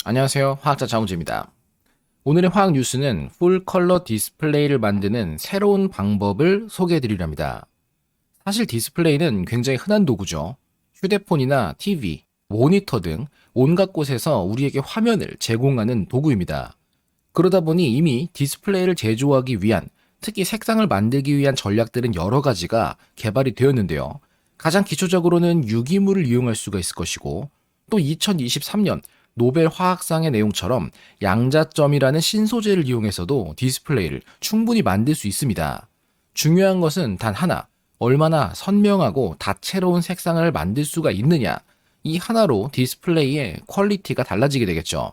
안녕하세요. 화학자 장우재입니다. 오늘의 화학 뉴스는 풀 컬러 디스플레이를 만드는 새로운 방법을 소개해 드리려 합니다. 사실 디스플레이는 굉장히 흔한 도구죠. 휴대폰이나 TV, 모니터 등 온갖 곳에서 우리에게 화면을 제공하는 도구입니다. 그러다 보니 이미 디스플레이를 제조하기 위한, 특히 색상을 만들기 위한 전략들은 여러 가지가 개발이 되었는데요. 가장 기초적으로는 유기물을 이용할 수가 있을 것이고, 또 2023년 노벨 화학상의 내용처럼 양자점이라는 신소재를 이용해서도 디스플레이를 충분히 만들 수 있습니다. 중요한 것은 단 하나, 얼마나 선명하고 다채로운 색상을 만들 수가 있느냐, 이 하나로 디스플레이의 퀄리티가 달라지게 되겠죠.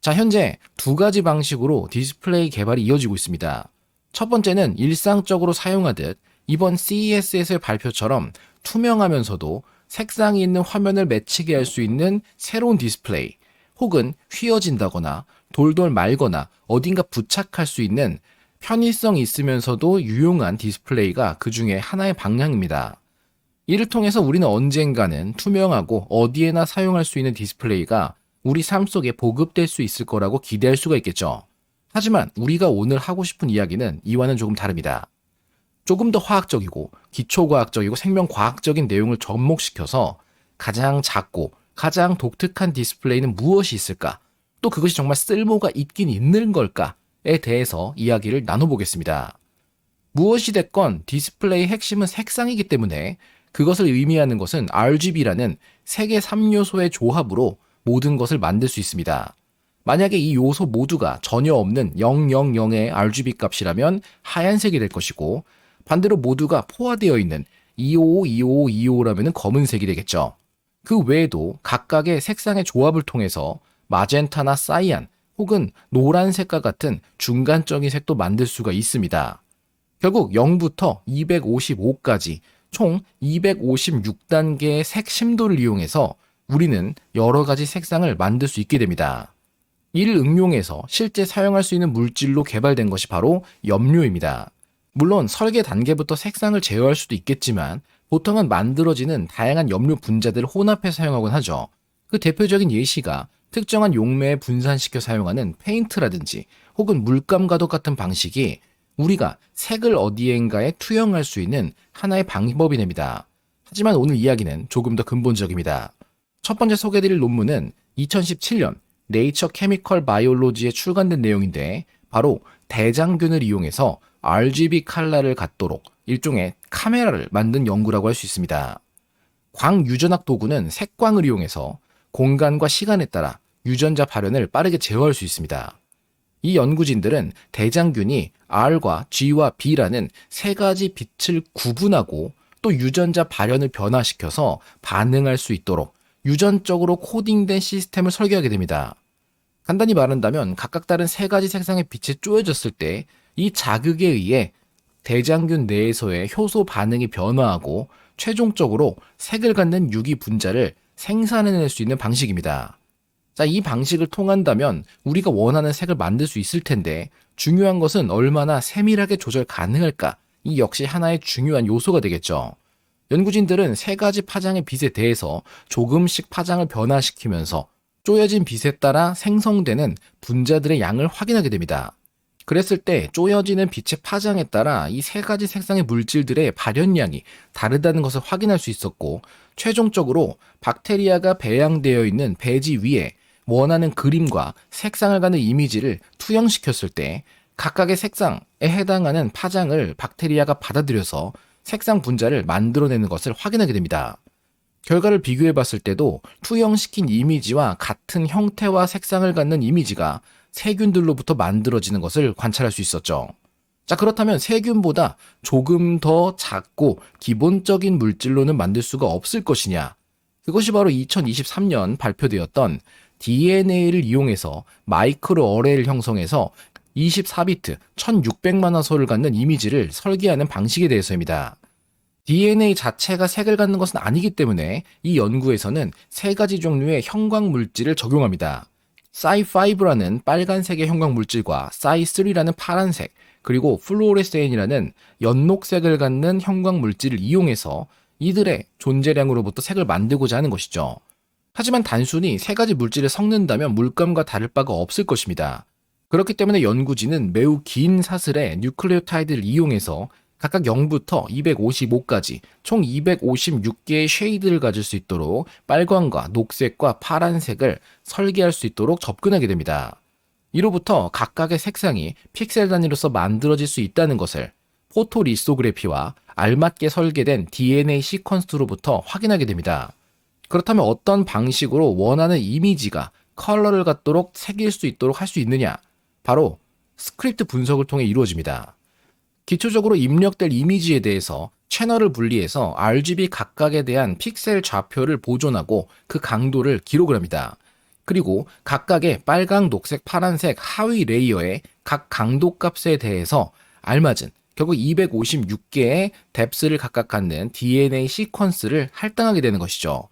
자, 현재 두 가지 방식으로 디스플레이 개발이 이어지고 있습니다. 첫 번째는 일상적으로 사용하듯 이번 CES의 발표처럼 투명하면서도 색상이 있는 화면을 맺히게 할 수 있는 새로운 디스플레이, 혹은 휘어진다거나 돌돌 말거나 어딘가 부착할 수 있는 편의성이 있으면서도 유용한 디스플레이가 그 중에 하나의 방향입니다. 이를 통해서 우리는 언젠가는 투명하고 어디에나 사용할 수 있는 디스플레이가 우리 삶 속에 보급될 수 있을 거라고 기대할 수가 있겠죠. 하지만 우리가 오늘 하고 싶은 이야기는 이와는 조금 다릅니다. 조금 더 화학적이고 기초과학적이고 생명과학적인 내용을 접목시켜서 가장 작고 가장 독특한 디스플레이는 무엇이 있을까? 또 그것이 정말 쓸모가 있긴 있는 걸까에 대해서 이야기를 나눠보겠습니다. 무엇이 됐건 디스플레이의 핵심은 색상이기 때문에 그것을 의미하는 것은 RGB라는 색의 3요소의 조합으로 모든 것을 만들 수 있습니다. 만약에 이 요소 모두가 전혀 없는 000의 RGB 값이라면 하얀색이 될 것이고, 반대로 모두가 포화되어 있는 255, 255, 255라면 검은색이 되겠죠. 그 외에도 각각의 색상의 조합을 통해서 마젠타나 사이안 혹은 노란색과 같은 중간적인 색도 만들 수가 있습니다. 결국 0부터 255까지 총 256단계의 색 심도를 이용해서 우리는 여러 가지 색상을 만들 수 있게 됩니다. 이를 응용해서 실제 사용할 수 있는 물질로 개발된 것이 바로 염료입니다. 물론 설계 단계부터 색상을 제어할 수도 있겠지만 보통은 만들어지는 다양한 염료 분자들을 혼합해 사용하곤 하죠. 그 대표적인 예시가 특정한 용매에 분산시켜 사용하는 페인트라든지 혹은 물감 가독 같은 방식이 우리가 색을 어디엔가에 투영할 수 있는 하나의 방법이 됩니다. 하지만 오늘 이야기는 조금 더 근본적입니다. 첫 번째 소개드릴 논문은 2017년 네이처 케미컬 바이올로지에 출간된 내용인데, 바로 대장균을 이용해서 RGB 컬러를 갖도록 일종의 카메라를 만든 연구라고 할 수 있습니다. 광유전학 도구는 색광을 이용해서 공간과 시간에 따라 유전자 발현을 빠르게 제어할 수 있습니다. 이 연구진들은 대장균이 R과 G와 B라는 세 가지 빛을 구분하고 또 유전자 발현을 변화시켜서 반응할 수 있도록 유전적으로 코딩된 시스템을 설계하게 됩니다. 간단히 말한다면 각각 다른 세 가지 색상의 빛이 쪼여졌을 때 이 자극에 의해 대장균 내에서의 효소 반응이 변화하고 최종적으로 색을 갖는 유기 분자를 생산해낼 수 있는 방식입니다. 자, 이 방식을 통한다면 우리가 원하는 색을 만들 수 있을 텐데, 중요한 것은 얼마나 세밀하게 조절 가능할까? 이 역시 하나의 중요한 요소가 되겠죠. 연구진들은 세 가지 파장의 빛에 대해서 조금씩 파장을 변화시키면서 쪼여진 빛에 따라 생성되는 분자들의 양을 확인하게 됩니다. 그랬을 때 쪼여지는 빛의 파장에 따라 이 세 가지 색상의 물질들의 발현량이 다르다는 것을 확인할 수 있었고, 최종적으로 박테리아가 배양되어 있는 배지 위에 원하는 그림과 색상을 갖는 이미지를 투영시켰을 때 각각의 색상에 해당하는 파장을 박테리아가 받아들여서 색상 분자를 만들어내는 것을 확인하게 됩니다. 결과를 비교해 봤을 때도 투영시킨 이미지와 같은 형태와 색상을 갖는 이미지가 세균들로부터 만들어지는 것을 관찰할 수 있었죠. 자, 그렇다면 세균보다 조금 더 작고 기본적인 물질로는 만들 수가 없을 것이냐? 그것이 바로 2023년 발표되었던 DNA를 이용해서 마이크로 어레이를 형성해서 24비트 1600만 화소를 갖는 이미지를 설계하는 방식에 대해서입니다. DNA 자체가 색을 갖는 것은 아니기 때문에 이 연구에서는 세 가지 종류의 형광 물질을 적용합니다. Cy5라는 빨간색의 형광 물질과 Cy3라는 파란색, 그리고 플루오레세인이라는 연녹색을 갖는 형광 물질을 이용해서 이들의 존재량으로부터 색을 만들고자 하는 것이죠. 하지만 단순히 세 가지 물질을 섞는다면 물감과 다를 바가 없을 것입니다. 그렇기 때문에 연구진은 매우 긴 사슬의 뉴클레오타이드를 이용해서 각각 0부터 255까지 총 256개의 쉐이드를 가질 수 있도록 빨강과 녹색과 파란색을 설계할 수 있도록 접근하게 됩니다. 이로부터 각각의 색상이 픽셀 단위로서 만들어질 수 있다는 것을 포토리소그래피와 알맞게 설계된 DNA 시퀀스로부터 확인하게 됩니다. 그렇다면 어떤 방식으로 원하는 이미지가 컬러를 갖도록 새길 수 있도록 할 수 있느냐? 바로 스크립트 분석을 통해 이루어집니다. 기초적으로 입력될 이미지에 대해서 채널을 분리해서 RGB 각각에 대한 픽셀 좌표를 보존하고 그 강도를 기록을 합니다. 그리고 각각의 빨강, 녹색, 파란색 하위 레이어의 각 강도 값에 대해서 알맞은 결국 256개의 뎁스를 각각 갖는 DNA 시퀀스를 할당하게 되는 것이죠.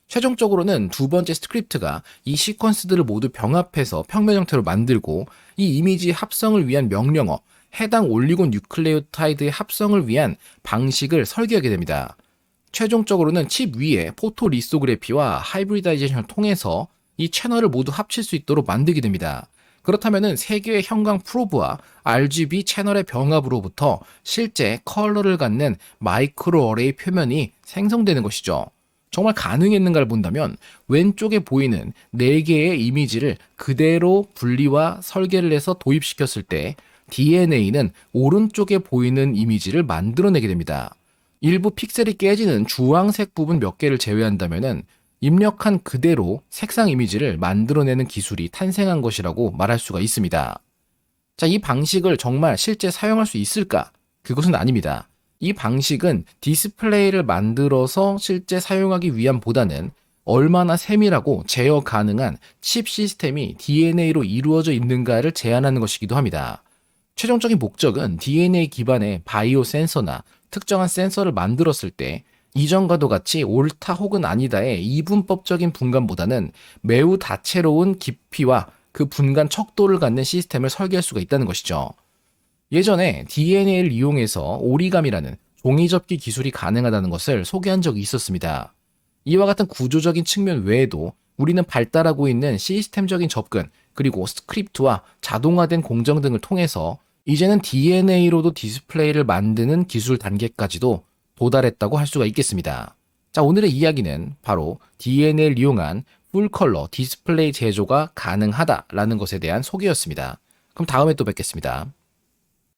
최종적으로는 두 번째 스크립트가 이 시퀀스들을 모두 병합해서 평면 형태로 만들고 이 이미지 합성을 위한 명령어, 해당 올리고 뉴클레오타이드의 합성을 위한 방식을 설계하게 됩니다. 최종적으로는 칩 위에 포토리소그래피와 하이브리다이제이션을 통해서 이 채널을 모두 합칠 수 있도록 만들게 됩니다. 그렇다면 세 개의 형광 프로브와 RGB 채널의 병합으로부터 실제 컬러를 갖는 마이크로 어레이 표면이 생성되는 것이죠. 정말 가능했는가를 본다면 왼쪽에 보이는 4개의 이미지를 그대로 분리와 설계를 해서 도입시켰을 때 DNA는 오른쪽에 보이는 이미지를 만들어내게 됩니다. 일부 픽셀이 깨지는 주황색 부분 몇 개를 제외한다면 입력한 그대로 색상 이미지를 만들어내는 기술이 탄생한 것이라고 말할 수가 있습니다. 자, 이 방식을 정말 실제 사용할 수 있을까? 그것은 아닙니다. 이 방식은 디스플레이를 만들어서 실제 사용하기 위함보다는 얼마나 세밀하고 제어 가능한 칩 시스템이 DNA로 이루어져 있는가를 제한하는 것이기도 합니다. 최종적인 목적은 DNA 기반의 바이오 센서나 특정한 센서를 만들었을 때 이전과도 같이 옳다 혹은 아니다의 이분법적인 분간보다는 매우 다채로운 깊이와 그 분간 척도를 갖는 시스템을 설계할 수가 있다는 것이죠. 예전에 DNA를 이용해서 오리감이라는 종이접기 기술이 가능하다는 것을 소개한 적이 있었습니다. 이와 같은 구조적인 측면 외에도 우리는 발달하고 있는 시스템적인 접근, 그리고 스크립트와 자동화된 공정 등을 통해서 이제는 DNA로도 디스플레이를 만드는 기술 단계까지도 도달했다고 할 수가 있겠습니다. 자, 오늘의 이야기는 바로 DNA를 이용한 풀컬러 디스플레이 제조가 가능하다라는 것에 대한 소개였습니다. 그럼 다음에 또 뵙겠습니다.